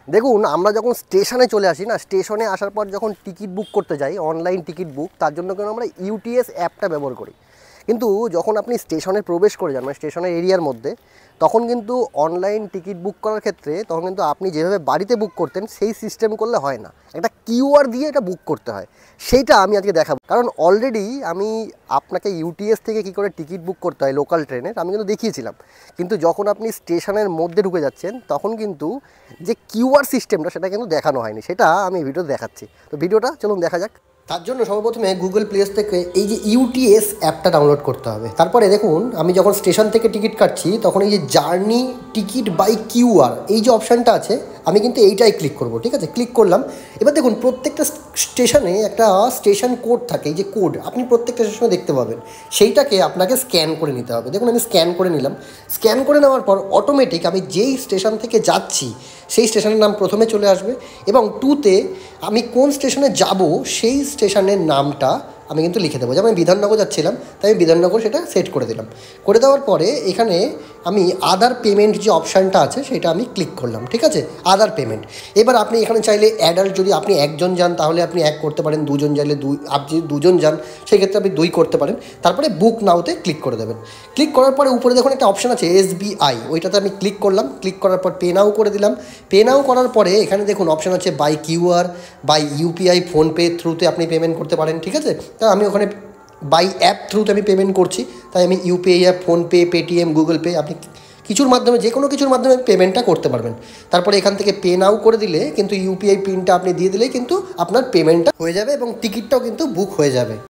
দেখুন আমরা যখন স্টেশনে চলে আসি না, স্টেশনে আসার পর যখন টিকিট বুক করতে যাই, অনলাইন টিকিট বুক, তার জন্য কিন্তু আমরা ইউটিএস অ্যাপটা ব্যবহার করি। কিন্তু যখন আপনি স্টেশনে প্রবেশ করে যান, মানে স্টেশনের এরিয়ার মধ্যে, তখন কিন্তু অনলাইন টিকিট বুক করার ক্ষেত্রে তখন কিন্তু আপনি যেভাবে বাড়িতে বুক করতেন সেই সিস্টেম করলে হয় না, একটা কিউআর দিয়ে এটা বুক করতে হয়। সেইটা আমি আজকে দেখাবো, কারণ অলরেডি আমি আপনাকে ইউটিএস থেকে কী করে টিকিট বুক করতে হয় লোকাল ট্রেনের আমি কিন্তু দেখিয়েছিলাম। কিন্তু যখন আপনি স্টেশনের মধ্যে ঢুকে যাচ্ছেন তখন কিন্তু যে কিউআর সিস্টেমটা সেটা কিন্তু দেখানো হয়নি, সেটা আমি ভিডিওতে দেখাচ্ছি। তো ভিডিওটা চলুন দেখা যাক। তার জন্য সর্বপ্রথমে গুগল প্লে থেকে এই যে ইউটিএস অ্যাপটা ডাউনলোড করতে হবে। তারপরে দেখুন আমি যখন স্টেশন থেকে টিকিট কাটছি তখন এই যে জার্নি টিকিট বাই কিউআর এই যে অপশানটা আছে, আমি কিন্তু এইটাই ক্লিক করব। ঠিক আছে, ক্লিক করলাম। এবার দেখুন প্রত্যেকটা স্টেশনে একটা স্টেশন কোড থাকে, এই যে কোড আপনি প্রত্যেকটা স্টেশনে দেখতে পাবেন, সেইটাকে আপনাকে স্ক্যান করে নিতে হবে। দেখুন আমি স্ক্যান করে নিলাম। স্ক্যান করে নেওয়ার পর অটোমেটিক আমি যেই স্টেশন থেকে যাচ্ছি সেই স্টেশনের নাম প্রথমে চলে আসবে, এবং টুতে আমি কোন স্টেশনে যাব সেই স্টেশনের নামটা আমি কিন্তু লিখে দেবো। যেমন আমি বিধাননগর যাচ্ছিলাম, তাই আমি বিধাননগর সেটা সেট করে দিলাম। করে দেওয়ার পরে এখানে আমি আদার পেমেন্ট যে অপশানটা আছে সেটা আমি ক্লিক করলাম। ঠিক আছে, আদার পেমেন্ট। এবার আপনি এখানে চাইলে অ্যাডাল্ট, যদি আপনি একজন যান তাহলে আপনি এক করতে পারেন, দুজন চাইলে দুই, আপনি দুজন যান সেক্ষেত্রে আপনি দুই করতে পারেন। তারপরে বুক নাওতে ক্লিক করে দেবেন। ক্লিক করার পরে উপরে দেখুন একটা অপশান আছে এসবিআই, ওইটাতে আমি ক্লিক করলাম। ক্লিক করার পর পে নাও করে দিলাম। পে নাও করার পরে এখানে দেখুন অপশান আছে by QR, by UPI, PhonePe থ্রুতে আপনি পেমেন্ট করতে পারেন। ঠিক আছে, তা আমি ওখানে বাই অ্যাপ থ্রুতে আমি পেমেন্ট করছি, তাই আমি UPI app, PhonePe, Paytm, Google pay, আপনি কিছুর মাধ্যমে, যে কোনো কিছুর মাধ্যমে পেমেন্টটা করতে পারবেন। তারপরে এখান থেকে পে নাও করে দিলে কিন্তু ইউপিআই পিনটা আপনি দিয়ে দিলেই কিন্তু আপনার পেমেন্টটা হয়ে যাবে এবং টিকিটটাও কিন্তু বুক হয়ে যাবে।